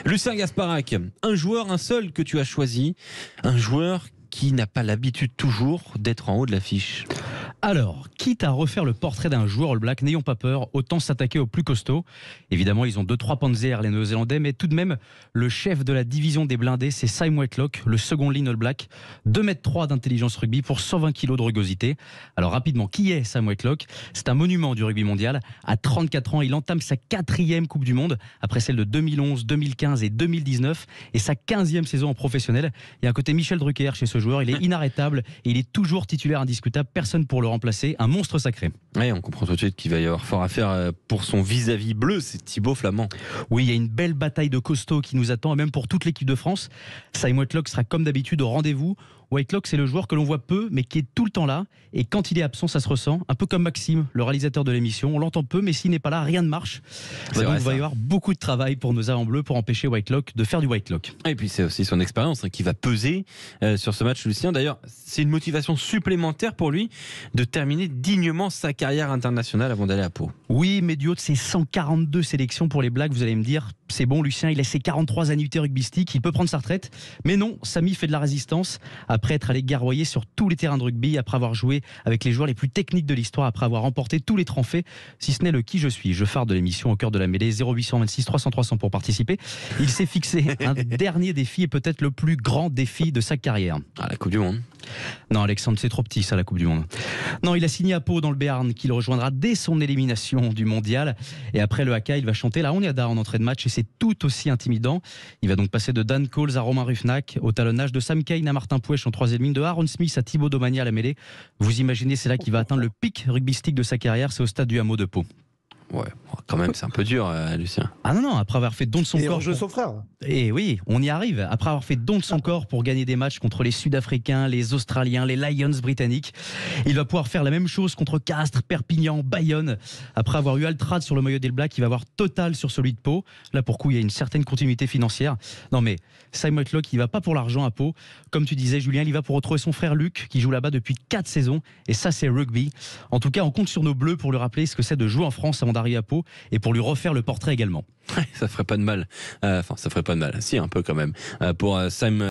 Lucien Gasparac, un joueur, un seul que tu as choisi, un joueur qui n'a pas l'habitude toujours d'être en haut de l'affiche. Alors, quitte à refaire le portrait d'un joueur All Black, n'ayons pas peur, autant s'attaquer aux plus costauds. Évidemment, ils ont 2-3 Panzer, les Néo-Zélandais, mais tout de même, le chef de la division des blindés, c'est Sim Whitelock, le second ligne All Black, 2,3 m d'intelligence rugby pour 120 kg de rugosité. Alors rapidement, qui est Sim Whitelock ? C'est un monument du rugby mondial. À 34 ans, il entame sa 4e Coupe du Monde, après celle de 2011, 2015 et 2019, et sa 15e saison en professionnel. Il y a un côté Michel Drucker chez ce joueur, il est inarrêtable, et il est toujours titulaire indiscutable, personne pour le remplacer, un monstre sacré. Oui, on comprend tout de suite qu'il va y avoir fort à faire pour son vis-à-vis bleu, c'est Thibaut Flamand. Oui, il y a une belle bataille de costauds qui nous attend, et même pour toute l'équipe de France. Sim Whitelock sera comme d'habitude au rendez-vous. Whitelock, c'est le joueur que l'on voit peu, mais qui est tout le temps là. Et quand il est absent, ça se ressent. Un peu comme Maxime, le réalisateur de l'émission. On l'entend peu, mais s'il n'est pas là, rien ne marche. Donc, il va y avoir beaucoup de travail pour nos avants bleus pour empêcher Whitelock de faire du Whitelock. Et puis c'est aussi son expérience qui va peser sur ce match, Lucien. D'ailleurs, c'est une motivation supplémentaire pour lui de terminer dignement sa carrière internationale avant d'aller à Pau. Oui, mais du haut de ses 142 sélections pour les Blacks, vous allez me dire, c'est bon, Lucien, il a ses 43 annuités rugbystiques, il peut prendre sa retraite. Mais non, Samy fait de la résistance. Après être allé garroyer sur tous les terrains de rugby, après avoir joué avec les joueurs les plus techniques de l'histoire, après avoir remporté tous les trophées, si ce n'est le qui je suis, je phare de l'émission au cœur de la mêlée, 0826 300 300 pour participer. Il s'est fixé un dernier défi et peut-être le plus grand défi de sa carrière. Ah, la Coupe du Monde. Non, Alexandre, c'est trop petit ça, la Coupe du Monde. Non, il a signé à Pau dans le Béarn, qu'il rejoindra dès son élimination du mondial. Et après le haka, il va chanter la Honiada en entrée de match et c'est tout aussi intimidant. Il va donc passer de Dan Coles à Romain Ruffnac, au talonnage de Sam Cane à Martin Pouèche en 3e ligne, de Aaron Smith à Thibaut Domagny à la mêlée. Vous imaginez, c'est là qu'il va atteindre le pic rugbystique de sa carrière, c'est au stade du Hameau de Pau. Ouais, quand même, c'est un peu dur, Lucien. Ah non, après avoir fait don de son corps. Et son frère. Et oui, on y arrive. Après avoir fait don de son corps pour gagner des matchs contre les Sud-Africains, les Australiens, les Lions britanniques, il va pouvoir faire la même chose contre Castres, Perpignan, Bayonne. Après avoir eu Altrad sur le maillot des Blacks, il va avoir Total sur celui de Pau. Là, pour coup, il y a une certaine continuité financière. Non mais, Sim Whitelock, il va pas pour l'argent à Pau. Comme tu disais, Julien, il va pour retrouver son frère Luc, qui joue là-bas depuis 4 saisons. Et ça, c'est rugby. En tout cas, on compte sur nos Bleus pour lui rappeler ce que c'est de jouer en France avant d'arriver à Pau et pour lui refaire le portrait également. Ça ferait pas de mal. Enfin, ça ferait pas de mal. Si, un peu quand même. Pour Sim